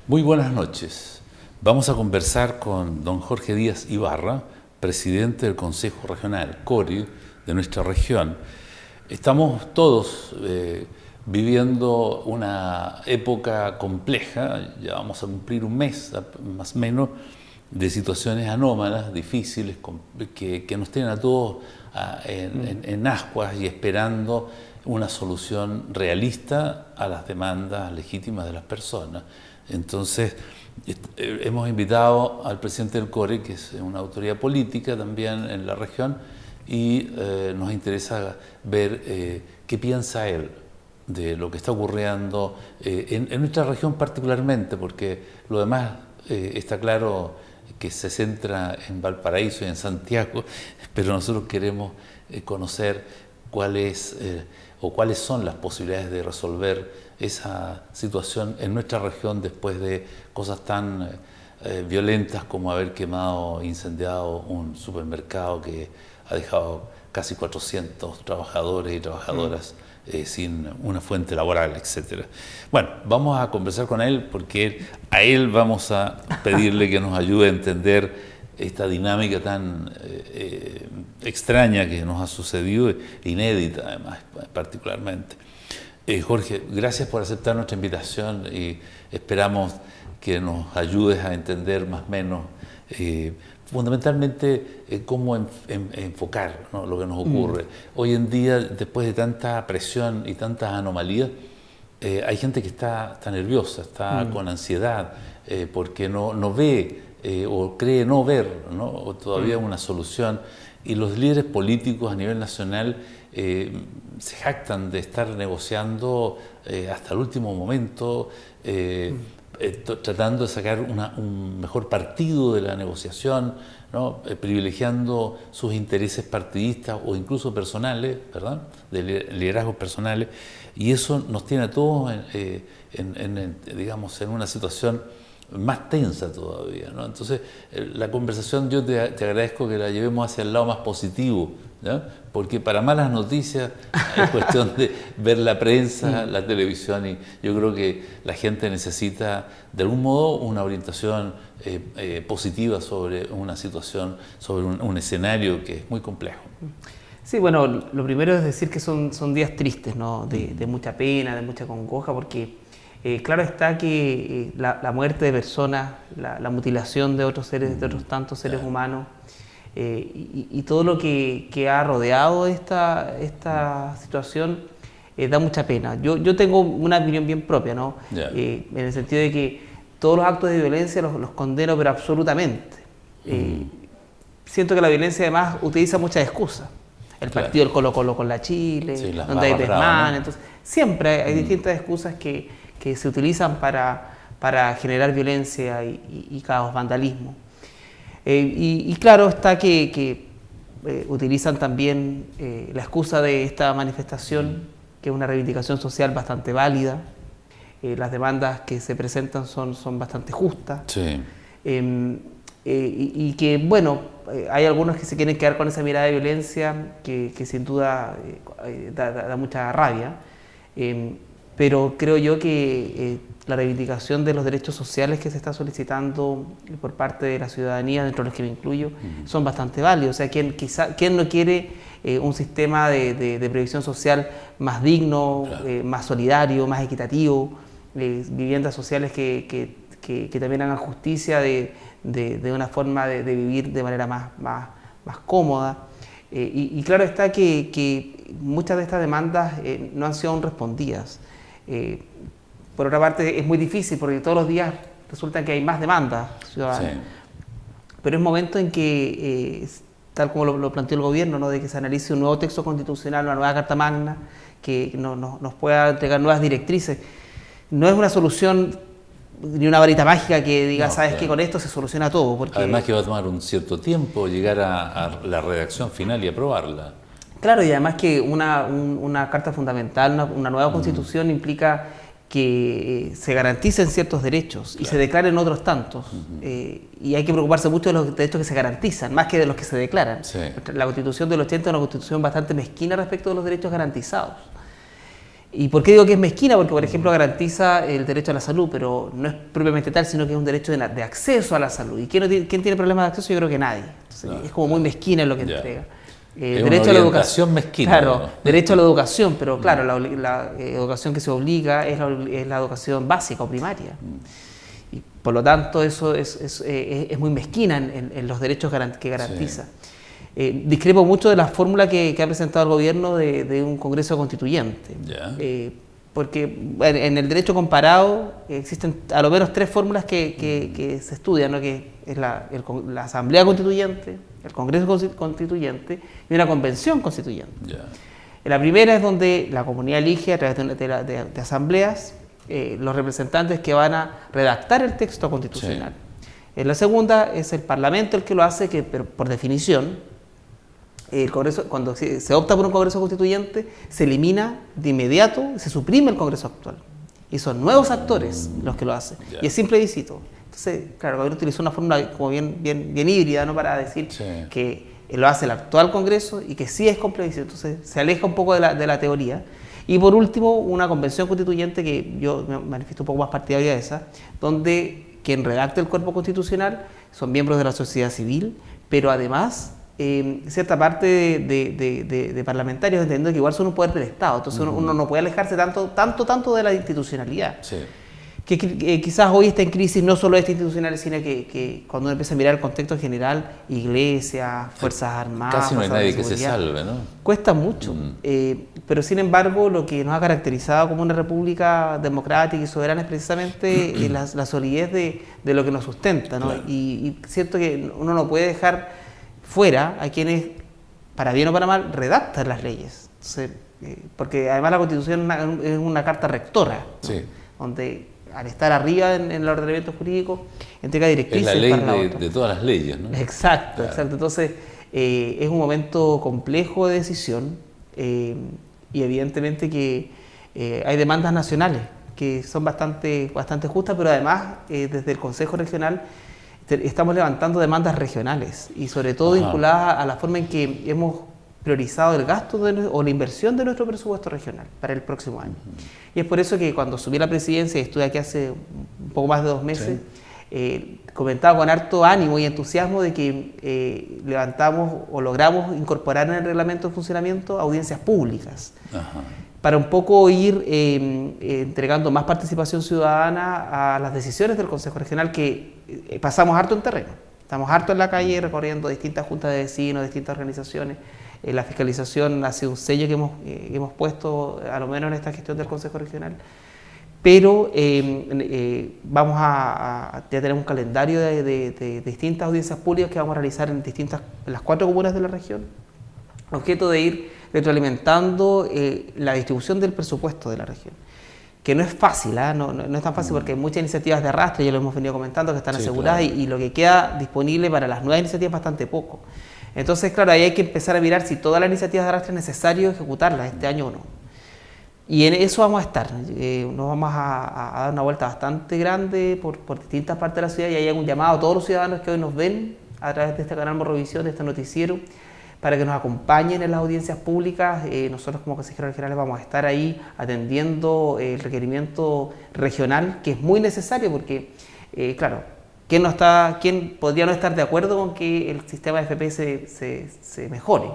Muy buenas noches. Vamos a conversar con don Jorge Díaz Ibarra, presidente del Consejo Regional CORI de nuestra región. Estamos todos viviendo una época compleja, ya vamos a cumplir un mes más o menos, de situaciones anómalas, difíciles, que nos tienen a todos en ascuas y esperando una solución realista a las demandas legítimas de las personas. Entonces, hemos invitado al presidente del CORI, que es una autoridad política también en la región, y nos interesa ver qué piensa él de lo que está ocurriendo en nuestra región particularmente, porque lo demás está claro que se centra en Valparaíso y en Santiago, pero nosotros queremos conocer cuáles son las posibilidades de resolver esa situación en nuestra región después de cosas tan violentas como haber quemado, incendiado un supermercado que ha dejado casi 400 trabajadores y trabajadoras sin una fuente laboral, etc. Bueno, vamos a conversar con él porque a él vamos a pedirle que nos ayude a entender esta dinámica tan extraña que nos ha sucedido, inédita además, particularmente. Jorge, gracias por aceptar nuestra invitación y esperamos que nos ayudes a entender más o menos fundamentalmente cómo enfocar, ¿no?, lo que nos ocurre. Hoy en día, después de tanta presión y tantas anomalías, hay gente que está nerviosa, está con ansiedad, porque no ve o cree no ver, ¿no?, o todavía una solución. Y los líderes políticos a nivel nacional se jactan de estar negociando hasta el último momento, tratando de sacar un mejor partido de la negociación, ¿no?, privilegiando sus intereses partidistas o incluso personales, ¿verdad?, de liderazgos personales, y eso nos tiene a todos digamos, en una situación más tensa todavía, ¿no? Entonces, la conversación yo te agradezco que la llevemos hacia el lado más positivo, ¿no?, porque para malas noticias es cuestión de ver la prensa, la televisión, y yo creo que la gente necesita de algún modo una orientación positiva sobre una situación, sobre un escenario que es muy complejo. Sí, bueno, lo primero es decir que son días tristes, ¿no?, de mucha pena, de mucha congoja, porque claro está que la muerte de personas, la mutilación de otros seres, de otros tantos seres humanos, y todo lo que ha rodeado esta situación da mucha pena. Yo tengo una opinión bien propia, ¿no? En el sentido de que todos los actos de violencia los condeno, pero absolutamente. Siento que la violencia además utiliza muchas excusas. El partido del Colo-Colo con la Chile, sí, donde hay desmanes, ¿no? Entonces siempre hay distintas excusas que se utilizan para generar violencia y caos, vandalismo. Y claro está que utilizan también la excusa de esta manifestación, que es una reivindicación social bastante válida. Las demandas que se presentan son bastante justas. Sí. Y que, bueno, hay algunos que se quieren quedar con esa mirada de violencia que sin duda da mucha rabia. Pero creo yo que la reivindicación de los derechos sociales que se está solicitando por parte de la ciudadanía, dentro de los que me incluyo, son bastante válidos. O sea, ¿quién no quiere un sistema de previsión social más digno, claro, más solidario, más equitativo, viviendas sociales que también hagan justicia de una forma de vivir de manera más cómoda? Y claro está que muchas de estas demandas no han sido aún respondidas. Por otra parte, es muy difícil porque todos los días resulta que hay más demandas ciudadanas. Sí. Pero es momento en que, tal como lo planteó el gobierno, ¿no?, de que se analice un nuevo texto constitucional, una nueva Carta Magna, que nos pueda entregar nuevas directrices. No es una solución ni una varita mágica que diga, sabes que con esto se soluciona todo. Porque además que va a tomar un cierto tiempo llegar a la redacción final y aprobarla. Claro, y además que una carta fundamental, una nueva constitución implica que se garanticen ciertos derechos, claro, y se declaren otros tantos. Y hay que preocuparse mucho de los derechos que se garantizan, más que de los que se declaran. Sí. La Constitución del 80 es una constitución bastante mezquina respecto de los derechos garantizados. ¿Y por qué digo que es mezquina? Porque, por ejemplo, garantiza el derecho a la salud, pero no es propiamente tal, sino que es un derecho de acceso a la salud. ¿Y quién tiene problemas de acceso? Yo creo que nadie. Entonces, es como muy mezquina lo que entrega. Es derecho a la educación mezquina. Claro, ¿no? Derecho a la educación, pero claro, la educación que se obliga es la educación básica o primaria. Y por lo tanto, eso es muy mezquina en los derechos que garantiza. Sí. Discrepo mucho de la fórmula que ha presentado el gobierno de un Congreso Constituyente. Porque en el derecho comparado existen a lo menos 3 fórmulas que se estudian, ¿no? Que es la Asamblea Constituyente, el Congreso Constituyente y una Convención Constituyente. La primera es donde la comunidad elige a través de asambleas los representantes que van a redactar el texto constitucional. Sí. En la segunda es el Parlamento el que lo hace, que por definición el Congreso, cuando se opta por un Congreso Constituyente, se elimina de inmediato, se suprime el Congreso actual. Y son nuevos actores los que lo hacen. Y es sin plebiscito. Entonces, claro, el gobierno utilizó una fórmula como bien híbrida, ¿no? Para decir que lo hace el actual Congreso y que sí es con plebiscito. Entonces, se aleja un poco de la teoría. Y por último, una convención constituyente que yo me manifiesto un poco más partidaria de esa, donde quien redacta el cuerpo constitucional son miembros de la sociedad civil, pero además cierta parte de parlamentarios, entendiendo que igual son un poder del Estado. Entonces uno no puede alejarse tanto de la institucionalidad. Sí. Que quizás hoy está en crisis no solo esta institucional, sino que cuando uno empieza a mirar el contexto general, iglesias, fuerzas armadas... Casi no hay nadie que se salve, ¿no? Cuesta mucho, pero sin embargo lo que nos ha caracterizado como una república democrática y soberana es precisamente la solidez de lo que nos sustenta, ¿no? Claro. Y siento que uno no puede dejar fuera a quienes, para bien o para mal, redactan las leyes. Entonces, porque además la Constitución es una carta rectora, ¿no? Sí. Donde al estar arriba en el ordenamiento jurídico, entrega directrices. Es la ley de todas las leyes, ¿no? Exacto, claro. Exacto. Entonces, es un momento complejo de decisión y evidentemente que hay demandas nacionales que son bastante justas, pero además desde el Consejo Regional estamos levantando demandas regionales y sobre todo vinculadas a la forma en que hemos priorizado el gasto o la inversión de nuestro presupuesto regional para el próximo año. Y es por eso que cuando asumí la presidencia, y estuve aquí hace un poco más de 2 meses, comentaba con harto ánimo y entusiasmo de que levantamos o logramos incorporar en el reglamento de funcionamiento audiencias públicas. Para un poco ir entregando más participación ciudadana a las decisiones del Consejo Regional, que pasamos harto en terreno. Estamos harto en la calle recorriendo distintas juntas de vecinos, distintas organizaciones. La fiscalización ha sido un sello que hemos puesto, a lo menos en esta gestión del Consejo Regional. Pero vamos ya tenemos un calendario de distintas audiencias públicas que vamos a realizar en las 4 comunas de la región. Objeto de ir retroalimentando la distribución del presupuesto de la región, que no es fácil, no es tan fácil porque hay muchas iniciativas de arrastre, ya lo hemos venido comentando, que están aseguradas, claro. y lo que queda disponible para las nuevas iniciativas es bastante poco. Entonces, claro, ahí hay que empezar a mirar si todas las iniciativas de arrastre es necesario ejecutarlas este año o no. Y en eso vamos a estar, nos vamos a dar una vuelta bastante grande por distintas partes de la ciudad, y hay un llamado a todos los ciudadanos que hoy nos ven a través de este canal Morrovisión, de este noticiero, para que nos acompañen en las audiencias públicas. Nosotros como consejeros regionales vamos a estar ahí atendiendo el requerimiento regional, que es muy necesario porque, claro, ¿quién podría no estar de acuerdo con que el sistema de FP se mejore?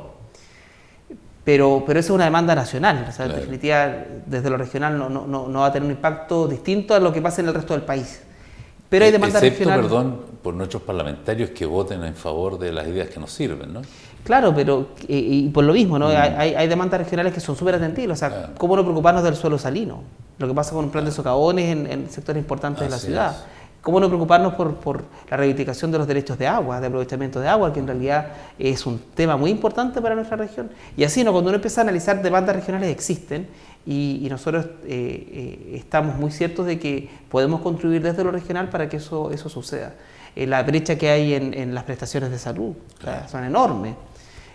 Pero eso es una demanda nacional, o sea, claro. En definitiva, desde lo regional no va a tener un impacto distinto a lo que pasa en el resto del país. Pero hay demandas regionales. Perdón, por nuestros parlamentarios que voten en favor de las ideas que nos sirven, ¿no? Claro, pero y por lo mismo, ¿no? Hay demandas regionales que son súper atendibles. O sea, claro. ¿Cómo no preocuparnos del suelo salino? Lo que pasa con un plan de socavones en sectores importantes de la ciudad. ¿Cómo no preocuparnos por la reivindicación de los derechos de agua, de aprovechamiento de agua, que en realidad es un tema muy importante para nuestra región? Y así, ¿no? Cuando uno empieza a analizar demandas regionales, existen, y nosotros estamos muy ciertos de que podemos contribuir desde lo regional para que eso suceda. La brecha que hay en las prestaciones de salud, claro. Son enormes.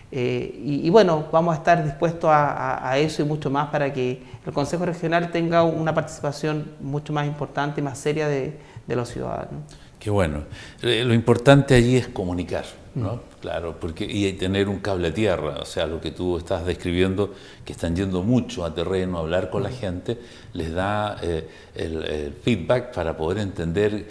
Y bueno, vamos a estar dispuestos a eso y mucho más para que el Consejo Regional tenga una participación mucho más importante y más seria de los ciudadanos. Qué bueno. Lo importante allí es comunicar. ¿no? Claro, porque y tener un cable a tierra, o sea, lo que tú estás describiendo, que están yendo mucho a terreno, a hablar con la gente, les da el feedback para poder entender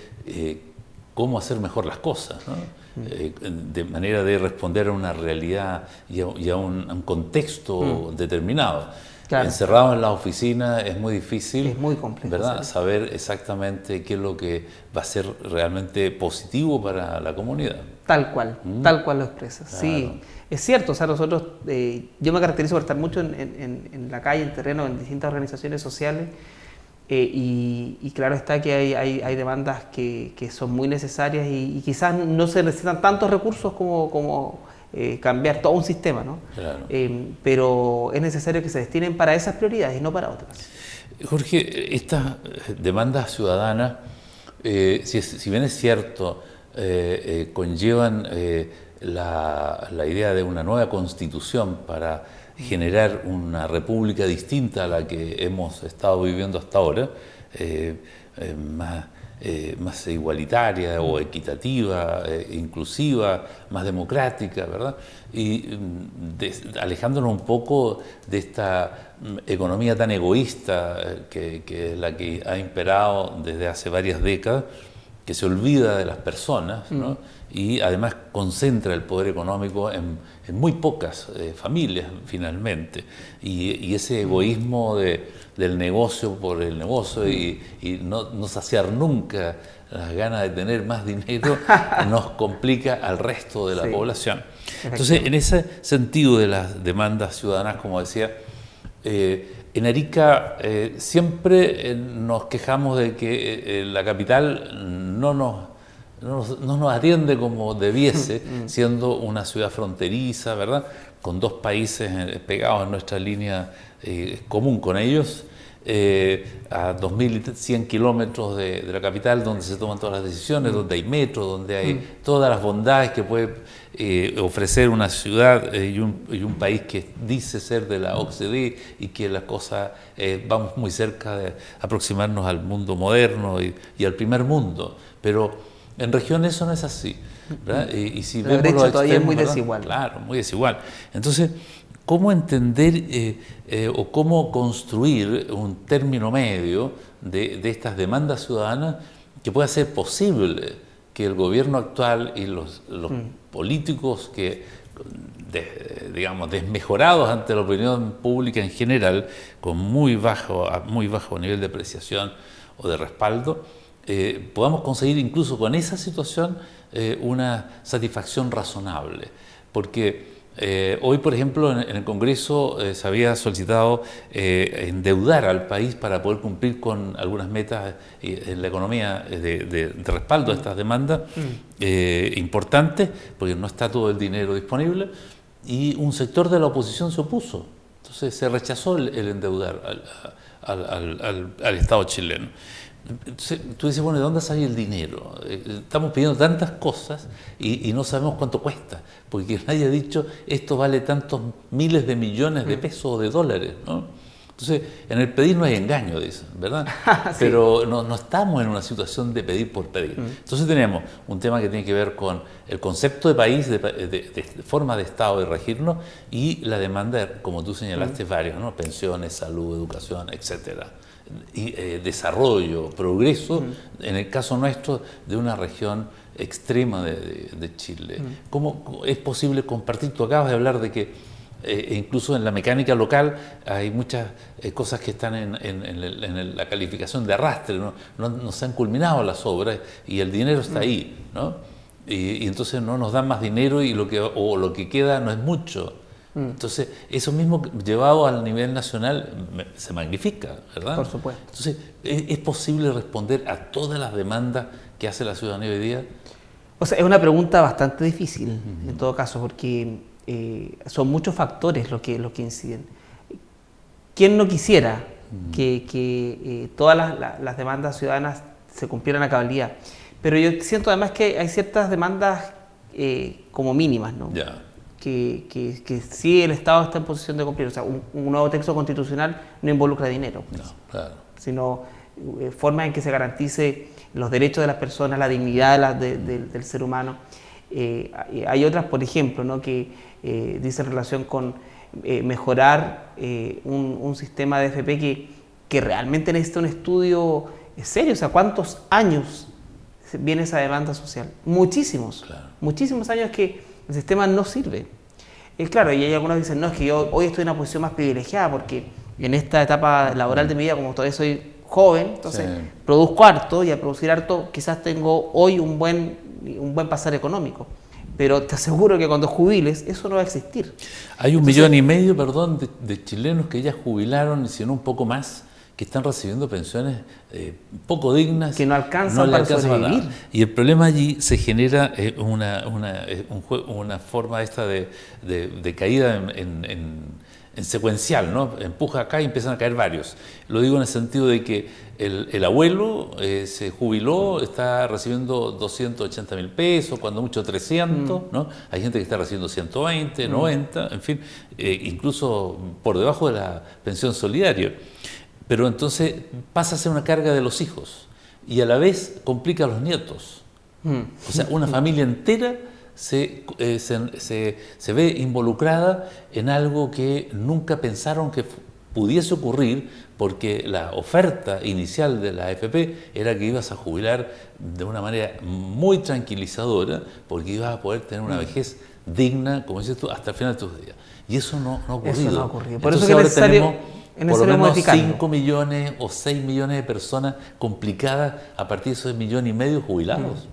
cómo hacer mejor las cosas, ¿no? De manera de responder a una realidad y a un contexto determinado. Claro. Encerrado en la oficina es muy difícil, es muy complejo, ¿verdad? ¿Sí? Saber exactamente qué es lo que va a ser realmente positivo para la comunidad. Tal cual lo expresas. Claro. Sí, es cierto, o sea, nosotros, yo me caracterizo por estar mucho en la calle, en terreno, en distintas organizaciones sociales, y claro está que hay demandas que son muy necesarias y quizás no se necesitan tantos recursos como cambiar todo un sistema, ¿no? Claro. Pero es necesario que se destinen para esas prioridades y no para otras. Jorge, estas demandas ciudadanas, si bien es cierto, conllevan la idea de una nueva constitución para generar una república distinta a la que hemos estado viviendo hasta ahora, más igualitaria o equitativa, inclusiva, más democrática, ¿verdad? Y alejándonos un poco de esta economía tan egoísta que es la que ha imperado desde hace varias décadas, que se olvida de las personas, ¿no? Y además concentra el poder económico en muy pocas familias, finalmente. Y ese egoísmo del negocio por el negocio y no saciar nunca las ganas de tener más dinero nos complica al resto de la población. Entonces, en ese sentido de las demandas ciudadanas, como decía, en Arica siempre nos quejamos de que la capital no nos atiende como debiese, siendo una ciudad fronteriza, ¿verdad? Con dos países pegados en nuestra línea común con ellos, a 2.100 kilómetros de la capital, donde se toman todas las decisiones, donde hay metro, donde hay todas las bondades que puede ofrecer una ciudad y un país que dice ser de la OCDE y que las cosas vamos muy cerca de aproximarnos al mundo moderno y al primer mundo, pero en región eso no es así, ¿verdad? Y si la brecha todavía es muy desigual. Claro, muy desigual. Entonces, ¿cómo entender o cómo construir un término medio de estas demandas ciudadanas que pueda ser posible que el gobierno actual y los políticos que, digamos, desmejorados ante la opinión pública en general, con muy bajo nivel de apreciación o de respaldo, podamos conseguir incluso con esa situación una satisfacción razonable? Porque hoy, por ejemplo, en el Congreso se había solicitado endeudar al país para poder cumplir con algunas metas en la economía de respaldo a estas demandas importantes, porque no está todo el dinero disponible, y un sector de la oposición se opuso. Entonces se rechazó el endeudar al Estado chileno. Entonces, tú dices, bueno, ¿de dónde sale el dinero? Estamos pidiendo tantas cosas y no sabemos cuánto cuesta, porque nadie ha dicho esto vale tantos miles de millones de pesos o de dólares, ¿no? Entonces, en el pedir no hay engaño, dicen, ¿verdad? Sí. Pero no estamos en una situación de pedir por pedir. Entonces tenemos un tema que tiene que ver con el concepto de país, de forma de Estado de regirnos, y la demanda, como tú señalaste, varios, ¿no? Pensiones, salud, educación, etcétera. Y, desarrollo, progreso, en el caso nuestro, de una región extrema de Chile. ¿Cómo es posible compartir? Tú acabas de hablar de que incluso en la mecánica local hay muchas cosas que están en la calificación de arrastre, no se han culminado las obras y el dinero está ahí, ¿no? Y entonces no nos dan más dinero y lo que queda no es mucho. Entonces, eso mismo llevado al nivel nacional se magnifica, ¿verdad? Por supuesto. Entonces, ¿es posible responder a todas las demandas que hace la ciudadanía hoy día? O sea, es una pregunta bastante difícil, en todo caso, porque son muchos factores los que inciden. ¿Quién no quisiera que todas las demandas ciudadanas se cumplieran a cabalidad? Pero yo siento además que hay ciertas demandas como mínimas, ¿no? Ya. Que sí el Estado está en posición de cumplir. O sea, un nuevo texto constitucional no involucra dinero, pues, no, claro, sino formas en que se garantice los derechos de las personas, la dignidad del ser humano. Hay otras, por ejemplo, ¿no? que dicen relación con mejorar un sistema de AFP que realmente necesita un estudio serio. O sea, ¿cuántos años viene esa demanda social? Muchísimos, claro. Muchísimos años que el sistema no sirve. Claro, y hay algunos que dicen, no, es que yo hoy estoy en una posición más privilegiada porque en esta etapa laboral de mi vida, como todavía soy joven, entonces produzco harto, y al producir harto quizás tengo hoy un buen pasar económico. Pero te aseguro que cuando jubiles, eso no va a existir. Hay 1,5 millones, perdón, de chilenos que ya jubilaron, y si no un poco más, que están recibiendo pensiones poco dignas. Que no alcanzan para sobrevivir. Y el problema allí se genera una forma esta de caída en secuencial, ¿no? Empuja acá y empiezan a caer varios. Lo digo en el sentido de que el abuelo se jubiló, está recibiendo 280.000 pesos, cuando mucho 300, ¿no? Hay gente que está recibiendo 120, 90, en fin, incluso por debajo de la pensión solidaria. Pero entonces pasa a ser una carga de los hijos y a la vez complica a los nietos. O sea, una familia entera se ve involucrada en algo que nunca pensaron que pudiese ocurrir, porque la oferta inicial de la AFP era que ibas a jubilar de una manera muy tranquilizadora, porque ibas a poder tener una vejez digna, como dices tú, hasta el final de tus días. Y eso no ha ocurrido. Eso no ha ocurrido. Por Entonces, eso es necesario, por lo menos 5 millones o 6 millones de personas complicadas a partir de esos 1,5 millones jubilados.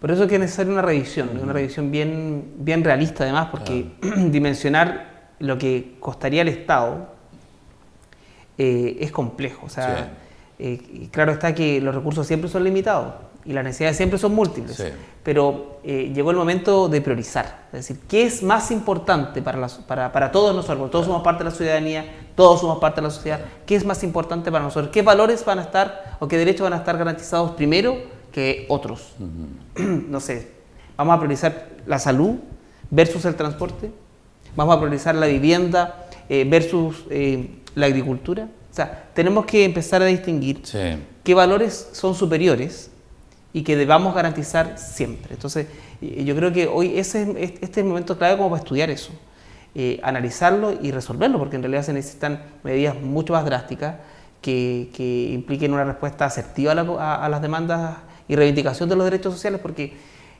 Por eso es que es necesaria una revisión bien realista además, porque dimensionar lo que costaría el Estado es complejo. O sea, claro está que los recursos siempre son limitados y las necesidades siempre son múltiples, pero llegó el momento de priorizar. Es decir, ¿qué es más importante para todos nosotros? Todos somos parte de la ciudadanía, todos somos parte de la sociedad. ¿Qué es más importante para nosotros? ¿Qué valores van a estar o qué derechos van a estar garantizados primero que otros? No sé, vamos a priorizar la salud versus el transporte, vamos a priorizar la vivienda versus la agricultura. O sea, tenemos que empezar a distinguir qué valores son superiores y que debamos garantizar siempre. Entonces, yo creo que hoy este es el momento clave como para estudiar eso, analizarlo y resolverlo, porque en realidad se necesitan medidas mucho más drásticas que impliquen una respuesta asertiva a las demandas y reivindicación de los derechos sociales, porque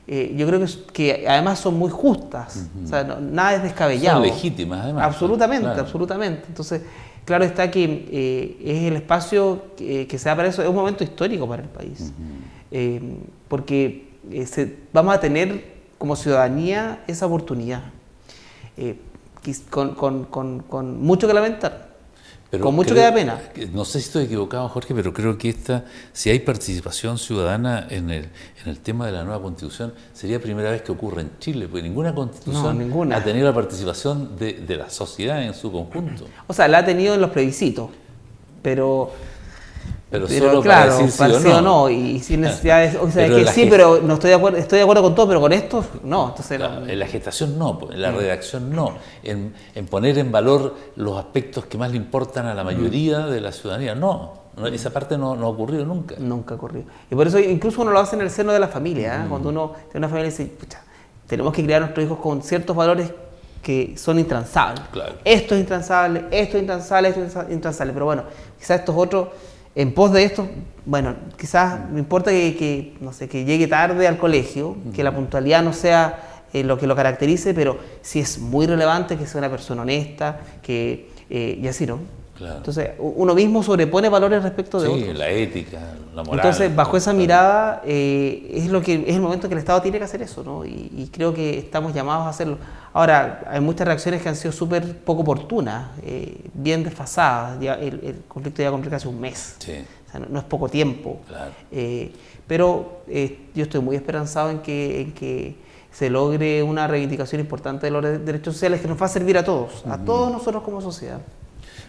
yo creo que además son muy justas. O sea, nada es descabellado. Son legítimas además. Absolutamente, absolutamente. Entonces, claro está que es el espacio que se da para eso, es un momento histórico para el país, porque vamos a tener como ciudadanía esa oportunidad, con mucho que lamentar. Pero con mucho que da pena. No sé si estoy equivocado, Jorge, pero creo que si hay participación ciudadana en el tema de la nueva Constitución, sería primera vez que ocurre en Chile, porque ninguna Constitución ha tenido la participación de la sociedad en su conjunto. O sea, la ha tenido en los plebiscitos, pero solo claro, para decir sí o no. Y sin necesidad de, o sea, que sí, pero no estoy de acuerdo con todo, pero con esto no. Entonces, en la gestación no, en la redacción no, en poner en valor los aspectos que más le importan a la mayoría de la ciudadanía, no, esa parte no ha ocurrido nunca. Nunca ha ocurrido. Y por eso incluso uno lo hace en el seno de la familia, cuando uno tiene una familia y dice, pucha, tenemos que criar a nuestros hijos con ciertos valores que son intransables. Claro. Esto es intransable, esto es intransable, esto es intransable, pero bueno, quizás estos otros, en pos de esto, bueno, quizás no importa que llegue tarde al colegio, que la puntualidad no sea lo que lo caracterice, pero sí es muy relevante que sea una persona honesta, y así, ¿no? Claro. Entonces, uno mismo sobrepone valores respecto de otros. Sí, la ética, la moral. Entonces, bajo esa mirada, es el momento que el Estado tiene que hacer eso, ¿no? Y creo que estamos llamados a hacerlo. Ahora, hay muchas reacciones que han sido súper poco oportunas, bien desfasadas. El conflicto ya complica hace un mes. Sí. O sea, no es poco tiempo. Claro. Pero yo estoy muy esperanzado en que se logre una reivindicación importante de los derechos sociales que nos va a servir a todos nosotros como sociedad.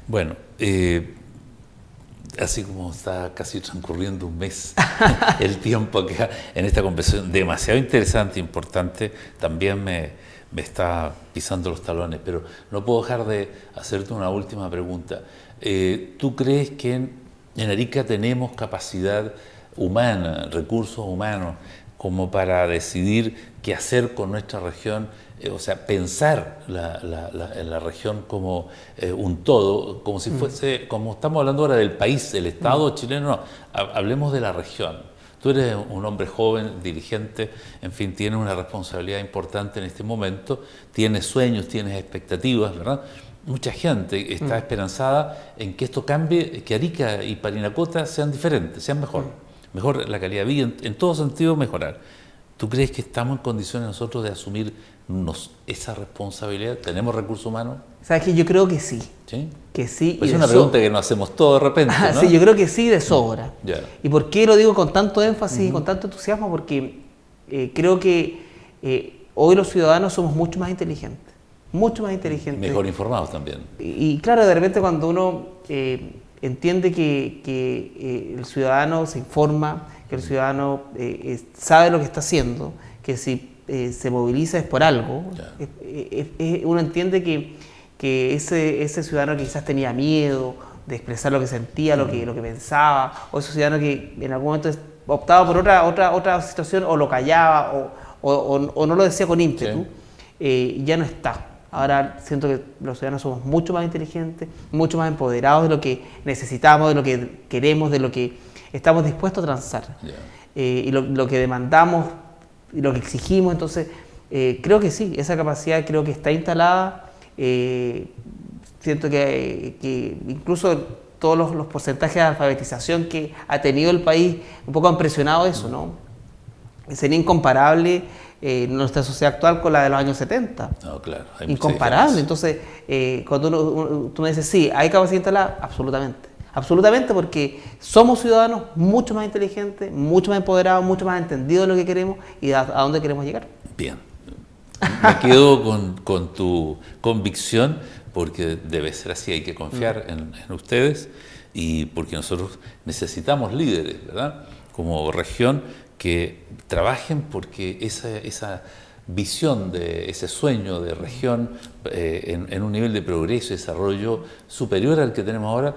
Bueno, así como está casi transcurriendo un mes el tiempo acá en esta conversación demasiado interesante e importante, también me está pisando los talones, pero no puedo dejar de hacerte una última pregunta. ¿Tú crees que en Arica tenemos capacidad humana, recursos humanos, como para decidir qué hacer con nuestra región, o sea, pensar en la región como un todo, como si fuese, como estamos hablando ahora del país, el Estado chileno, no, hablemos de la región. Tú eres un hombre joven, dirigente, en fin, tienes una responsabilidad importante en este momento, tienes sueños, tienes expectativas, ¿verdad? Mucha gente está esperanzada en que esto cambie, que Arica y Parinacota sean diferentes, sean mejor. Mejor la calidad de vida, en todo sentido mejorar. ¿Tú crees que estamos en condiciones nosotros de asumirnos esa responsabilidad? ¿Tenemos recursos humanos? ¿Sabes qué? Yo creo que sí. ¿Sí? Que sí. Pues es una pregunta que nos hacemos todos de repente, ¿no? Sí, yo creo que sí, de sobra. Ya. ¿Y por qué lo digo con tanto énfasis y con tanto entusiasmo? Porque creo que hoy los ciudadanos somos mucho más inteligentes. Mucho más inteligentes. Y mejor informados también. Y claro, de repente cuando uno entiende que el ciudadano se informa, que el ciudadano sabe lo que está haciendo, que si se moviliza es por algo, uno entiende que ese ciudadano que quizás tenía miedo de expresar lo que sentía, lo que pensaba, o ese ciudadano que en algún momento optaba por otra situación, o lo callaba, o no lo decía con ímpetu, ya no está. Ahora siento que los ciudadanos somos mucho más inteligentes, mucho más empoderados de lo que necesitamos, de lo que queremos, de lo que estamos dispuestos a transar. Y lo que demandamos y lo que exigimos. Entonces, creo que sí, esa capacidad creo que está instalada. Siento que incluso todos los porcentajes de alfabetización que ha tenido el país un poco han presionado eso, ¿no? Sería incomparable nuestra sociedad actual con la de los años 70. No, claro, hay incomparable. Entonces, cuando tú me dices, sí, ¿hay capacidad instalada? Absolutamente. Absolutamente, porque somos ciudadanos mucho más inteligentes, mucho más empoderados, mucho más entendidos de lo que queremos y a dónde queremos llegar. Bien. Me quedo con tu convicción, porque debe ser así, hay que confiar en ustedes, y porque nosotros necesitamos líderes, ¿verdad? Como región, que trabajen porque esa visión, de ese sueño de región en un nivel de progreso y desarrollo superior al que tenemos ahora,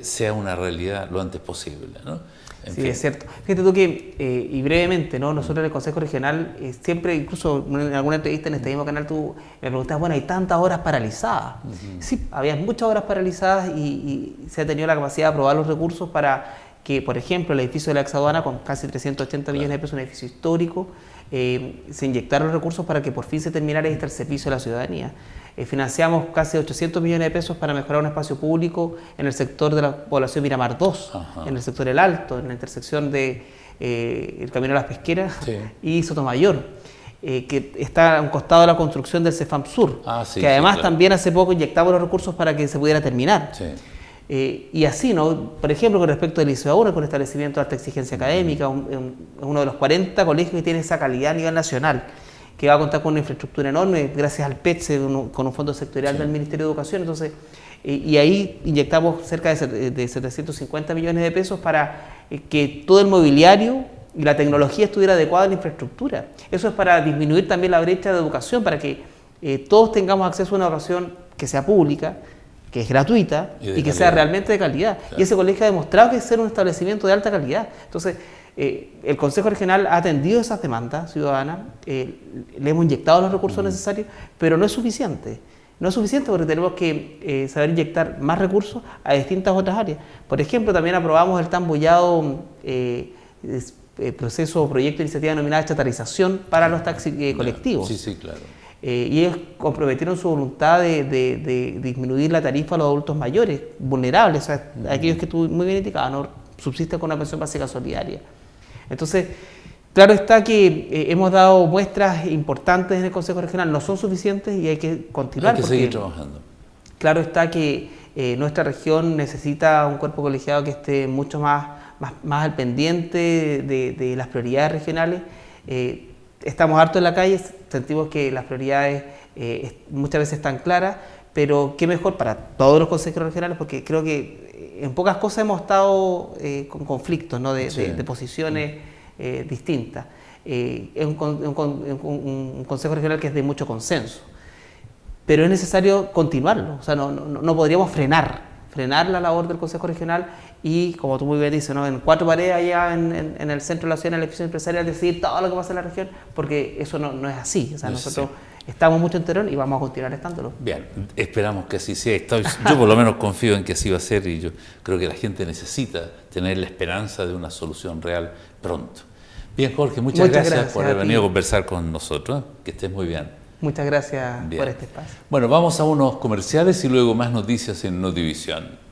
sea una realidad lo antes posible, ¿no? Sí, es cierto. Fíjate tú que, y brevemente, ¿no? Nosotros en el Consejo Regional, siempre, incluso en alguna entrevista en este mismo canal, tú me preguntabas, bueno, hay tantas horas paralizadas. Sí, había muchas horas paralizadas y se ha tenido la capacidad de aprobar los recursos para que, por ejemplo, el edificio de la Exaduana, con casi 380 millones de pesos, un edificio histórico, se inyectaron los recursos para que por fin se terminara este servicio a la ciudadanía. Financiamos casi 800 millones de pesos para mejorar un espacio público en el sector de la población Miramar 2, en el sector El Alto, en la intersección de el Camino a las Pesqueras y Sotomayor, que está a un costado de la construcción del CEFAM Sur, que además también hace poco inyectamos los recursos para que se pudiera terminar. Y así, ¿no? Por ejemplo, con respecto del Liceo 1, con el establecimiento de alta exigencia académica, uno de los 40 colegios que tiene esa calidad a nivel nacional, que va a contar con una infraestructura enorme gracias al PETSE, con un fondo sectorial del Ministerio de Educación. Entonces, y ahí inyectamos cerca de 750 millones de pesos para que todo el mobiliario y la tecnología estuviera adecuada en la infraestructura. Eso es para disminuir también la brecha de educación, para que todos tengamos acceso a una educación que sea pública, que es gratuita y que sea realmente de calidad. Y ese colegio ha demostrado que es ser un establecimiento de alta calidad. Entonces, el Consejo Regional ha atendido esas demandas ciudadanas, le hemos inyectado los recursos necesarios, pero no es suficiente. No es suficiente porque tenemos que saber inyectar más recursos a distintas otras áreas. Por ejemplo, también aprobamos el tan bullado proceso o proyecto de iniciativa denominada chatarización para los taxis colectivos. Sí, claro. Y ellos comprometieron su voluntad de disminuir la tarifa a los adultos mayores, vulnerables, o sea, aquellos que tú muy bien indicabas, no subsisten con una pensión básica solidaria. Entonces, claro está que hemos dado muestras importantes en el Consejo Regional, no son suficientes y hay que continuar. Hay que seguir trabajando. Claro está que nuestra región necesita un cuerpo colegiado que esté mucho más al pendiente de las prioridades regionales. Estamos hartos en la calle, sentimos que las prioridades muchas veces están claras, pero qué mejor para todos los consejos regionales, porque creo que en pocas cosas hemos estado con conflictos, ¿no? de posiciones distintas. Es un consejo regional que es de mucho consenso, pero es necesario continuarlo, o sea, no podríamos frenar frenar la labor del Consejo Regional y, como tú muy bien dices, ¿no? En cuatro paredes allá en el centro de la ciudad, en el edificio empresarial, decidir todo lo que pasa en la región, porque eso no es así. O sea, nosotros estamos mucho en Terón y vamos a continuar estándolo. Bien, esperamos que así sea. Yo por lo menos confío en que así va a ser y yo creo que la gente necesita tener la esperanza de una solución real pronto. Bien, Jorge, muchas gracias por haber venido a conversar con nosotros. Que estés muy bien. Muchas gracias Bien. por este espacio. Bueno, vamos a unos comerciales y luego más noticias en Notivisión.